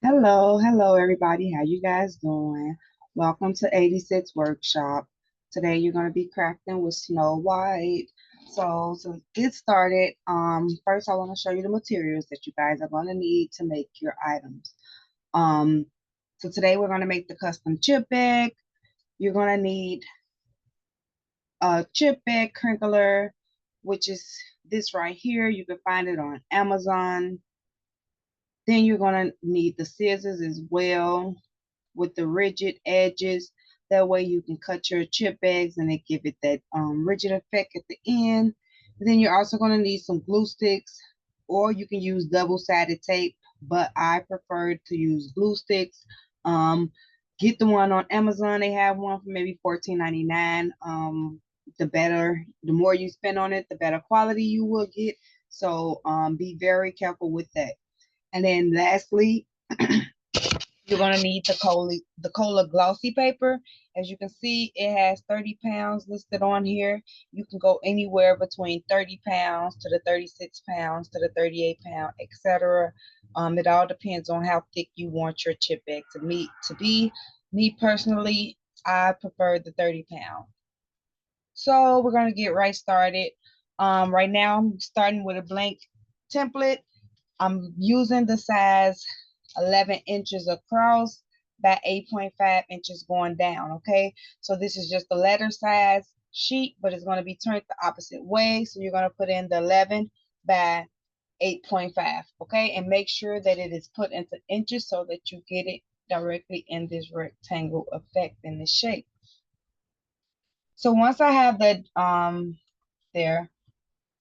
Hello everybody. How you guys doing? Welcome to 86 Workshop. Today you're going to be crafting with Snow White. So to get started, first I want to show you the materials that you guys are going to need to make your items. Um, so today we're going to make the custom chip bag. You're going to need a chip bag crinkler, which is this right here. You can find it on Amazon. Then you're going to need the scissors as well, with the rigid edges. That way you can cut your chip bags and they give it that rigid effect at the end. And then you're also going to need some glue sticks, or you can use double-sided tape, but I prefer to use glue sticks. Get the one on Amazon. They have one for maybe $14.99. The more you spend on it, the better quality you will get. So be very careful with that. And then lastly, you're going to need the Cola glossy paper. As you can see, it has 30 pounds listed on here. You can go anywhere between 30 pounds to the 36 pounds to the 38 pound, etc. It all depends on how thick you want your chip bag to be. Me personally, I prefer the 30 pound. So we're going to get right started. Right now, I'm starting with a blank template. I'm using the size 11 inches across by 8.5 inches going down, okay? So this is just the letter size sheet, but it's going to be turned the opposite way. So you're going to put in the 11 by 8.5, okay? And make sure that it is put into inches so that you get it directly in this rectangle effect in this shape. So once I have that there,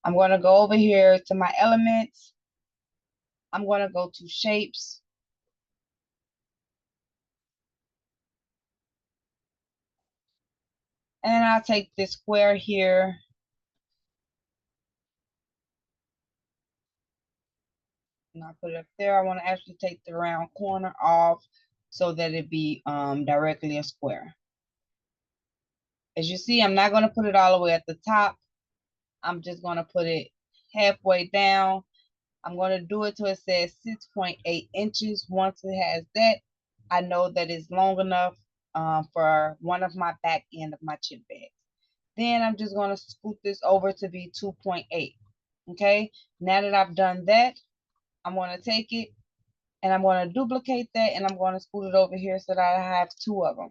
I'm going to go over here to my elements. I'm going to go to shapes. And I'll take this square here. And I'll put it up there. I want to actually take the round corner off so that it be directly a square. As you see, I'm not going to put it all the way at the top. I'm just going to put it halfway down. I'm going to do it till it says 6.8 inches. Once it has that, I know that it's long enough for one of my back end of my chip bags. Then I'm just going to scoot this over to be 2.8. Okay, now that I've done that, I'm going to take it and I'm going to duplicate that and I'm going to scoot it over here so that I have two of them.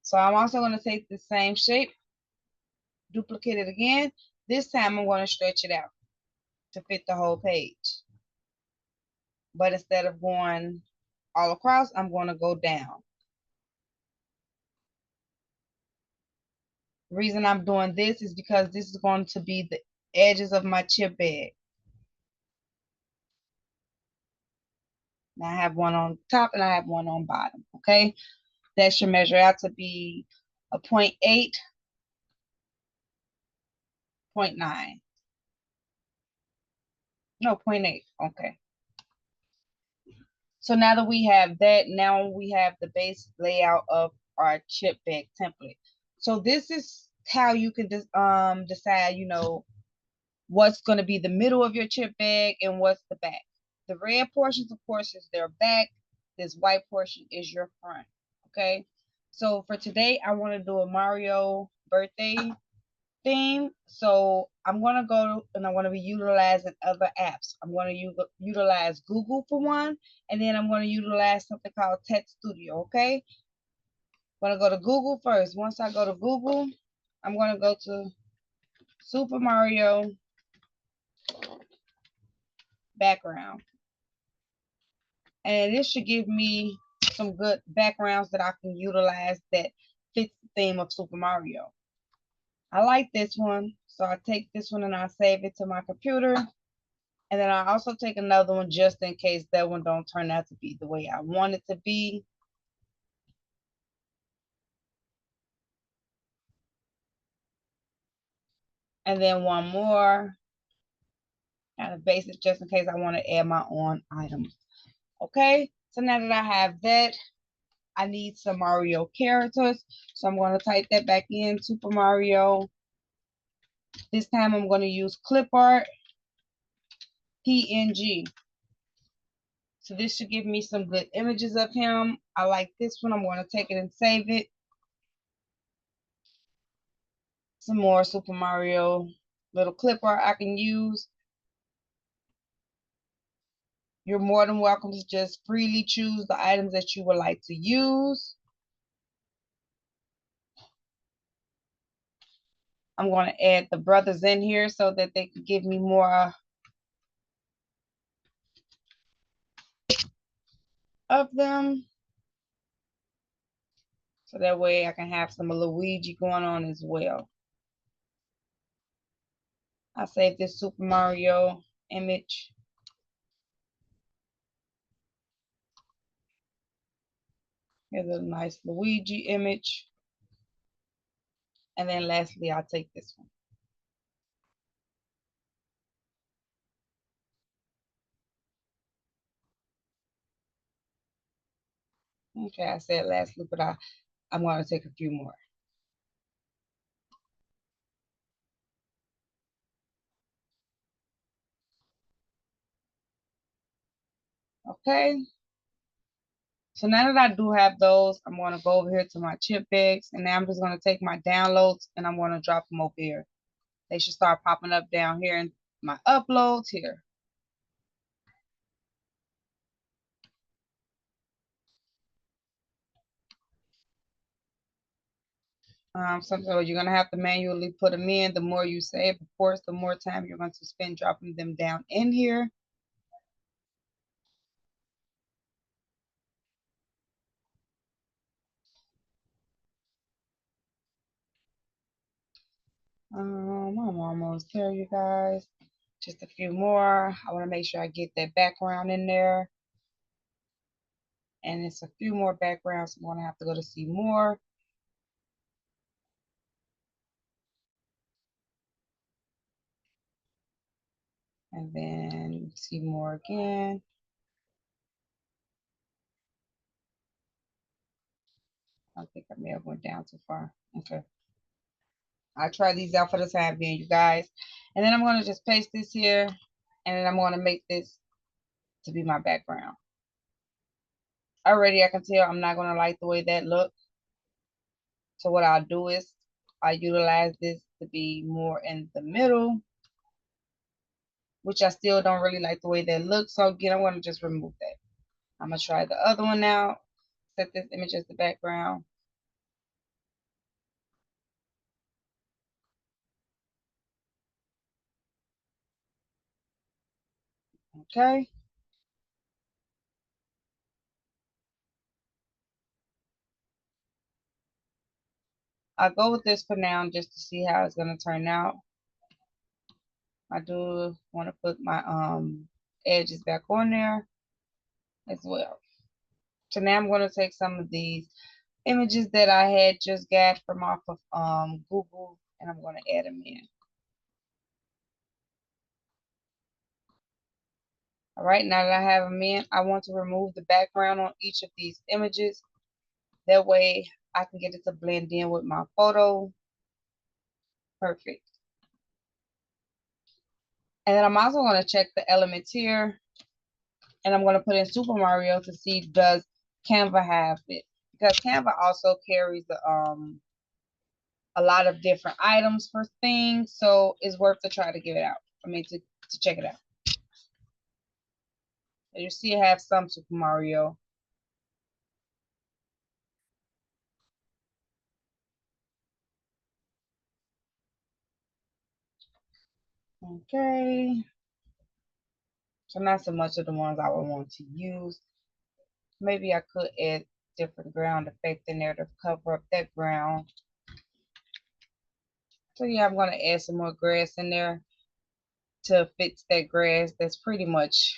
So I'm also going to take the same shape, duplicate it again. This time I'm going to stretch it out to fit the whole page. But instead of going all across, I'm going to go down. The reason I'm doing this is because this is going to be the edges of my chip bag. Now I have one on top and I have one on bottom, okay? That should measure out to be a 0.8, 0.9. No, 0.8, okay. So now that we have that, now we have the base layout of our chip bag template. So this is how you can decide, what's going to be the middle of your chip bag and what's the back. The red portions, of course, is their back. This white portion is your front, okay? So for today, I want to do a Mario birthday theme. So I'm going to go and I'm going to be utilizing other apps. I'm going to utilize Google for one, and then I'm going to utilize something called Text Studio, okay? I'm going to go to Google first. Once I go to Google, I'm going to go to Super Mario background. And this should give me some good backgrounds that I can utilize that fits the theme of Super Mario. I like this one, so I take this one and I save it to my computer. And then I also take another one just in case that one don't turn out to be the way I want it to be. And then one more, kind of basic, just in case I want to add my own items. Okay, so now that I have that, I need some Mario characters. So I'm going to type that back in, Super Mario. This time I'm going to use clip art, PNG. So this should give me some good images of him. I like this one. I'm going to take it and save it. Some more Super Mario little clip art I can use. You're more than welcome to just freely choose the items that you would like to use. I'm going to add the brothers in here so that they can give me more of them. So that way I can have some Luigi going on as well. I saved this Super Mario image. Here's a nice Luigi image. And then lastly, I'll take this one. Okay, I said lastly, but I'm going to take a few more. Okay. So now that I do have those, I'm going to go over here to my chip bags. And now I'm just going to take my downloads and I'm going to drop them over here. They should start popping up down here in my uploads here. Sometimes you're going to have to manually put them in. The more you save, of course, the more time you're going to spend dropping them down in here. I'm almost there, you guys. Just a few more. I want to make sure I get that background in there. And it's a few more backgrounds. I'm going to have to go to see more. And then see more again. I think I may have went down too far. Okay. I'll try these out for the time being, you guys. And then I'm going to just paste this here. And then I'm going to make this to be my background. Already I can tell I'm not going to like the way that looks. So what I'll do is I utilize this to be more in the middle, which I still don't really like the way that looks. So again, I'm going to just remove that. I'm going to try the other one now. Set this image as the background. Okay. I'll go with this for now just to see how it's going to turn out. I do want to put my edges back on there as well. So now I'm going to take some of these images that I had just got from off of Google, and I'm going to add them in. All right, now that I have them in, I want to remove the background on each of these images. That way I can get it to blend in with my photo. Perfect. And then I'm also going to check the elements here. And I'm going to put in Super Mario to see does Canva have it. Because Canva also carries the a lot of different items for things. So it's worth to try to give it out. I mean to check it out. And you see I have some Super Mario. Okay. So not so much of the ones I would want to use. Maybe I could add different ground effect in there to cover up that ground. So yeah, I'm going to add some more grass in there to fix that grass that's pretty much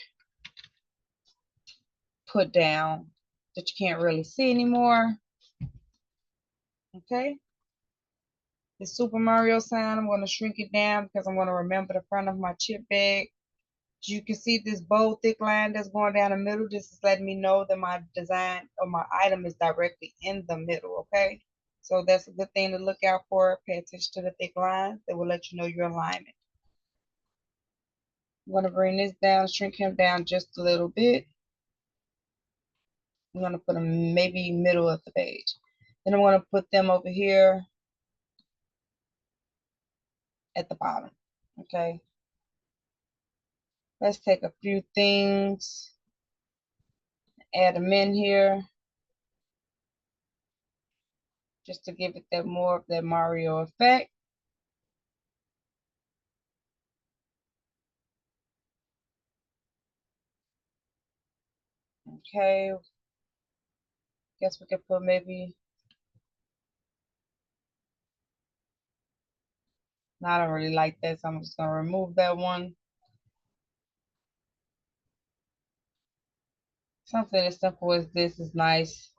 put down that you can't really see anymore. Okay. The Super Mario sign, I'm going to shrink it down because I'm going to remember the front of my chip bag. As you can see this bold thick line that's going down the middle. This is letting me know that my design or my item is directly in the middle. Okay. So that's a good thing to look out for. Pay attention to the thick lines. That will let you know your alignment. I'm going to bring this down, shrink him down just a little bit. I'm gonna put them maybe middle of the page. Then I'm gonna put them over here at the bottom. Okay. Let's take a few things, add them in here, just to give it that more of that Mario effect. Okay. Guess we could put maybe, no, I don't really like that, so I'm just gonna remove that one. Something as simple as this is nice.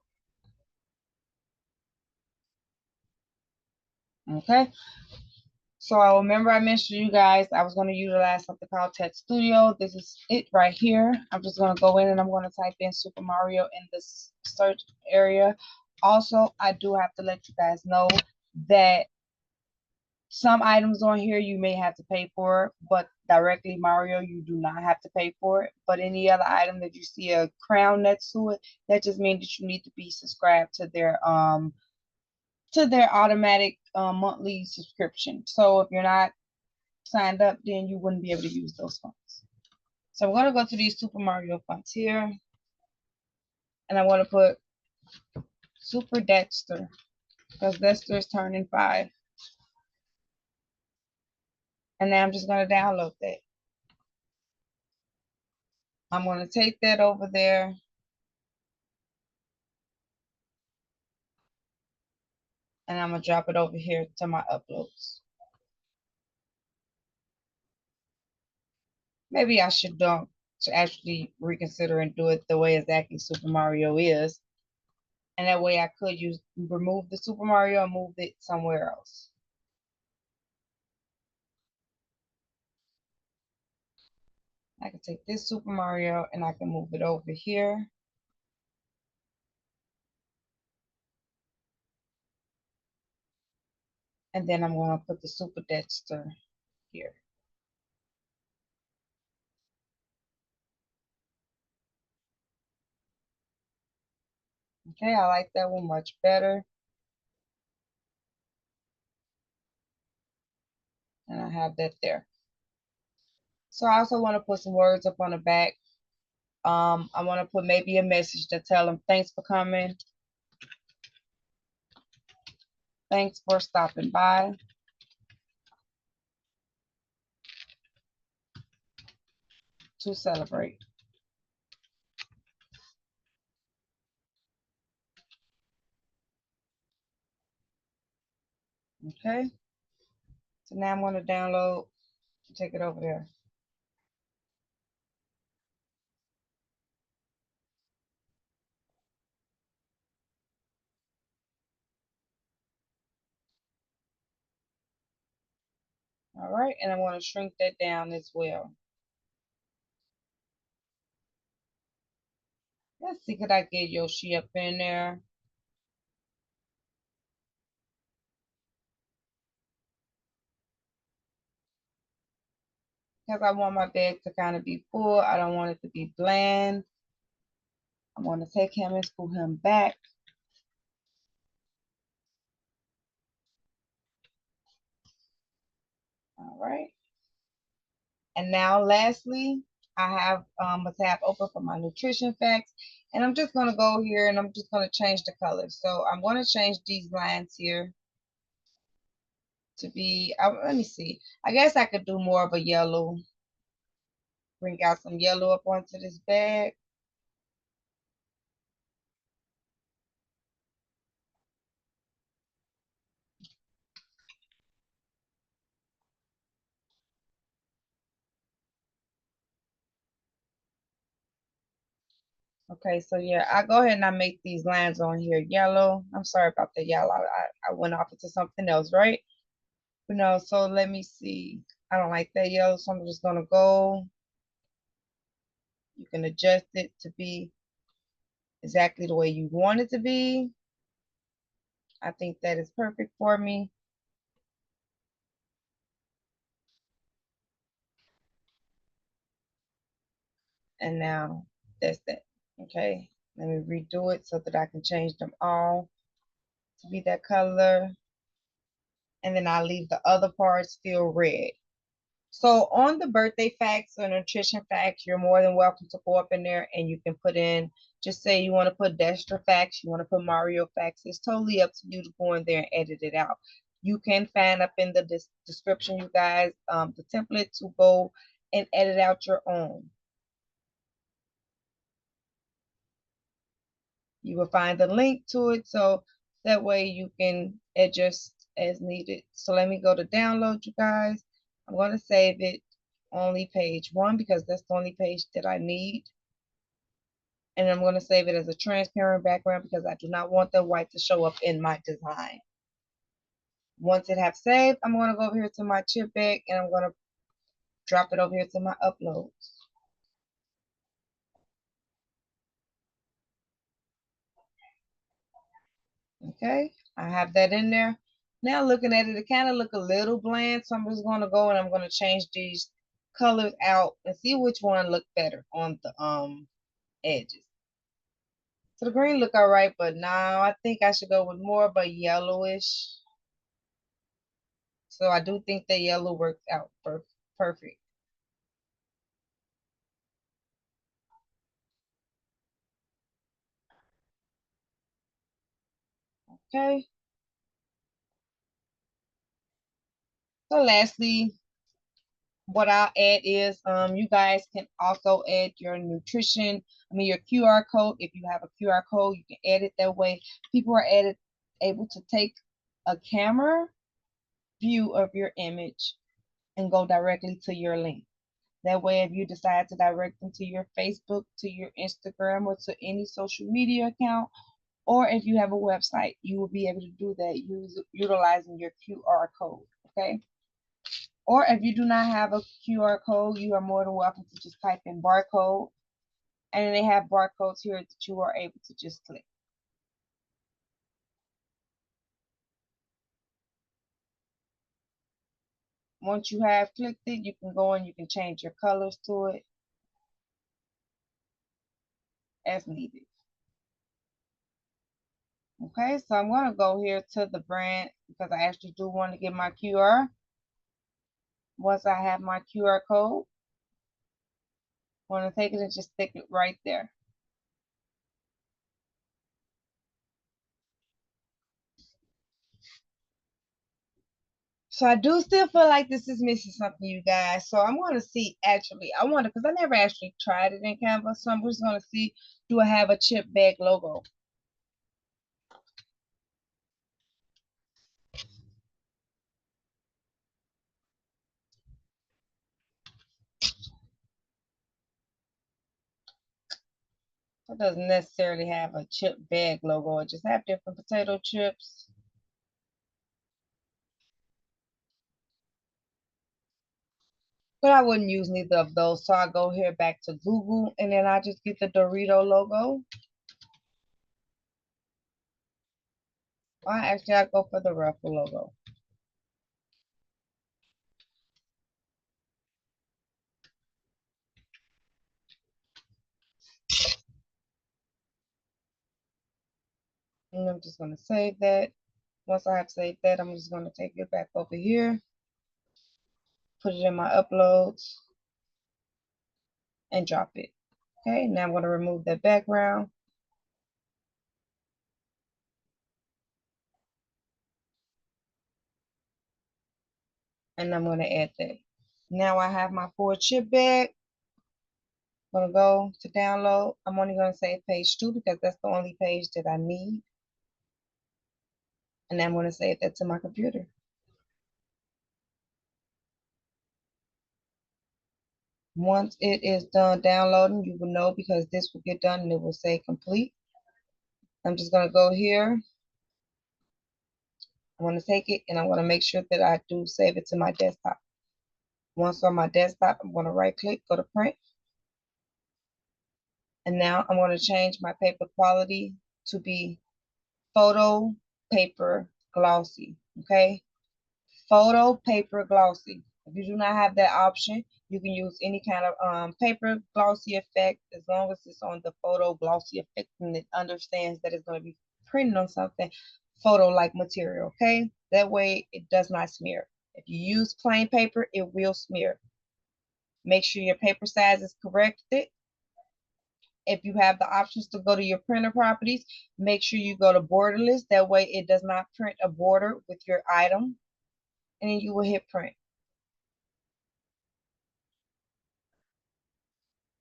Okay. So I remember I mentioned you guys I was going to utilize something called Text Studio. This is it right here. I'm just going to go in and I'm going to type in Super Mario in the search area. Also, I do have to let you guys know that some items on here you may have to pay for, but directly Mario you do not have to pay for it. But any other item that you see a crown next to it, that just means that you need to be subscribed to their automatic monthly subscription. So if you're not signed up, then you wouldn't be able to use those fonts. So I'm going to go to these Super Mario fonts here, and I want to put Super Dexter because Dexter is turning 5. And now I'm just going to download that. I'm going to take that over there. And I'm going to drop it over here to my uploads. Maybe I should to actually reconsider and do it the way exactly Super Mario is. And that way I could remove the Super Mario and move it somewhere else. I can take this Super Mario and I can move it over here. And then I'm going to put the Super Dexter here. Okay, I like that one much better. And I have that there. So I also want to put some words up on the back. I want to put maybe a message to tell them thanks for coming. Thanks for stopping by. To celebrate. Okay. So now I'm going to download, take it over there. All right, and I'm going to shrink that down as well. Let's see, could I get Yoshi up in there? Because I want my bag to kind of be full. I don't want it to be bland. I'm going to take him and spool him back. All right. And now lastly, I have a tab open for my nutrition facts. And I'm just going to go here and I'm just going to change the color. So I'm going to change these lines here to be, let me see. I guess I could do more of a yellow. Bring out some yellow up onto this bag. Okay, so yeah, I go ahead and I make these lines on here yellow. I'm sorry about the yellow. I went off into something else, right? But no, so let me see. I don't like that yellow, so I'm just gonna go. You can adjust it to be exactly the way you want it to be. I think that is perfect for me. And now that's that. Okay. Let me redo it so that I can change them all to be that color. And then I'll leave the other part still red. So on the birthday facts or nutrition facts, you're more than welcome to go up in there and you can put in, just say you want to put Destra facts, you want to put Mario facts. It's totally up to you to go in there and edit it out. You can find up in the description, you guys, the template to go and edit out your own. You will find the link to it so that way you can adjust as needed. So let me go to download, you guys. I'm going to save it only page 1 because that's the only page that I need. And I'm going to save it as a transparent background because I do not want the white to show up in my design. Once it have saved, I'm going to go over here to my chip bag and I'm going to drop it over here to my uploads. Okay, I have that in there. Now looking at it, it kind of look a little bland, so I'm just going to go and I'm going to change these colors out and see which one look better on the edges. So the green look all right, but now I think I should go with more of a yellowish. So I do think the yellow works out perfect. Okay. So lastly, what I'll add is you guys can also add your nutrition, your QR code. If you have a QR code, you can add it that way. People are able to take a camera view of your image and go directly to your link. That way, if you decide to direct them to your Facebook, to your Instagram, or to any social media account, or if you have a website, you will be able to do that utilizing your QR code. Okay. Or if you do not have a QR code, you are more than welcome to just type in barcode. And they have barcodes here that you are able to just click. Once you have clicked it, you can go and you can change your colors to it as needed. Okay, so I'm going to go here to the brand because I actually do want to get my QR. Once I have my QR code, I'm going to take it and just stick it right there. So I do still feel like this is missing something, you guys. So I'm going to see, actually, I wonder, because I never actually tried it in Canva. So I'm just going to see, do I have a chip bag logo? It doesn't necessarily have a chip bag logo. It just have different potato chips. But I wouldn't use neither of those. So I go here back to Google and then I just get the Dorito logo. Or actually I go for the Ruffle logo. And I'm just going to save that. Once I have saved that, I'm just going to take it back over here, put it in my uploads, and drop it. Okay, now I'm going to remove that background. And I'm going to add that. Now I have my full chip bag. I'm going to go to download. I'm only going to save page 2 because that's the only page that I need. And I'm going to save that to my computer. Once it is done downloading, you will know because this will get done and it will say complete. I'm just going to go here. I'm going to take it and I'm going to make sure that I do save it to my desktop. Once on my desktop, I'm going to right click, go to print. And now I'm going to change my paper quality to be photo paper glossy. Okay. Photo paper glossy. If you do not have that option, You can use any kind of paper glossy effect as long as it's on the photo glossy effect and it understands that it's going to be printed on something photo-like material, okay? That way it does not smear. If you use plain paper, it will smear. Make sure your paper size is corrected. If you have the options to go to your printer properties, make sure you go to borderless. That way it does not print a border with your item. And then you will hit print.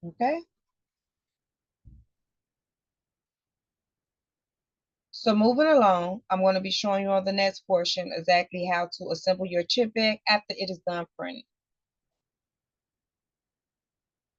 Okay. So moving along, I'm going to be showing you on the next portion exactly how to assemble your chip bag after it is done printing.